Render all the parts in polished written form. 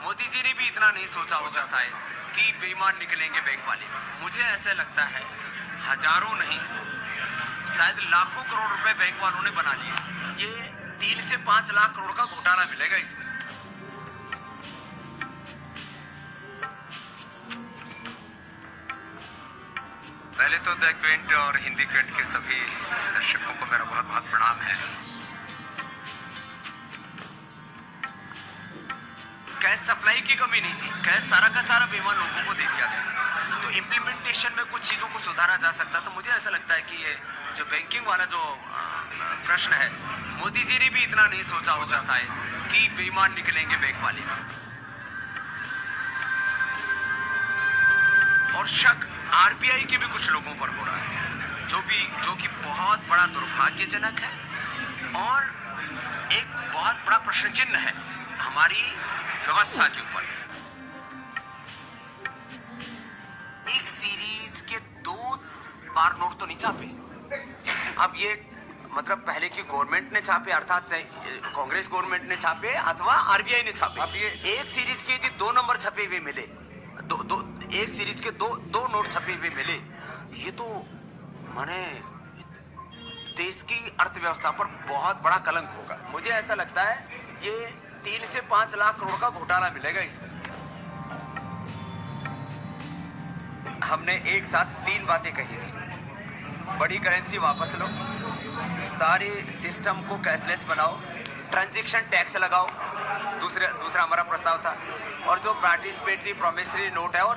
मोदी जी ने भी इतना नहीं सोचा होगा शायद कि बेईमान निकलेंगे बैंक वाले। मुझे ऐसा लगता है हजारों नहीं, शायद लाखों करोड़ रुपए बैंक वालों ने बना लिए इसमें। ये 3 से 5 लाख करोड़ का घोटाला मिलेगा इसमें। पहले तो द क्विंट और हिंदी क्विंट के सभी दर्शकों को मेरा बहुत बहुत प्रणाम है। कैश सप्लाई की कमी नहीं थी, कैश सारा का सारा बेईमान लोगों को दे दिया गया। तो इम्प्लीमेंटेशन में कुछ चीजों को सुधारा जा सकता। तो मुझे ऐसा लगता है कि ये जो बैंकिंग वाला जो प्रश्न है, मोदी जी ने भी इतना नहीं सोचा होगा शायद कि बेईमान निकलेंगे बैंक वाले। और शक आरबीआई के भी कुछ लोगों पर हो रहा है, जो कि बहुत बड़ा दुर्भाग्यजनक है और एक बहुत बड़ा प्रश्न चिन्ह है हमारी व्यवस्था के ऊपर। एक सीरीज के 2 बार नोट तो नहीं छापे। अब ये मतलब पहले की गवर्नमेंट ने छापे, अर्थात कांग्रेस गवर्नमेंट ने छापे अथवा आरबीआई ने छापे। अब ये एक सीरीज के 2 नंबर छपे हुए मिले, एक सीरीज के दो नोट छपे हुए मिले। ये तो माने देश की अर्थव्यवस्था पर बहुत बड़ा कलंक होगा। मुझे ऐसा लगता है ये 3 से 5 लाख करोड़ का घोटाला मिलेगा इसमें। हमने एक साथ 3 बातें कही थी। बड़ी करेंसी वापस लो, सारे सिस्टम को कैशलेस बनाओ, ट्रांजैक्शन टैक्स लगाओ, दूसरा हमारा प्रस्ताव था। और जो पार्टिसिपेटरी प्रोमिसरी नोट है और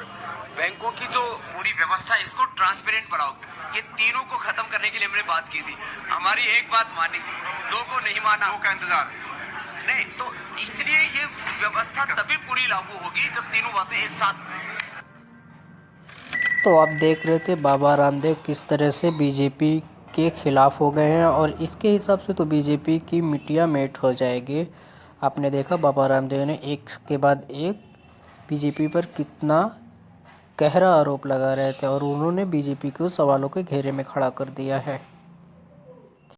बैंकों की जो पूरी व्यवस्था है, इसको ट्रांसपेरेंट बनाओ। ये तीनों को खत्म करने के लिए हमने बात की थी। हमारी एक बात मानी, 2 को नहीं माना। 2 का इंतजार नहीं, तो इसलिए ये व्यवस्था तभी पूरी लागू होगी जब तीनों बातें एक साथ। तो आप देख रहे थे बाबा रामदेव किस तरह से बीजेपी के खिलाफ हो गए हैं और इसके हिसाब से तो बीजेपी की मिट्टियाँ मेट हो जाएगी। आपने देखा बाबा रामदेव ने एक के बाद एक बीजेपी पर कितना गहरा आरोप लगा रहे थे और उन्होंने बीजेपी को सवालों के घेरे में खड़ा कर दिया है।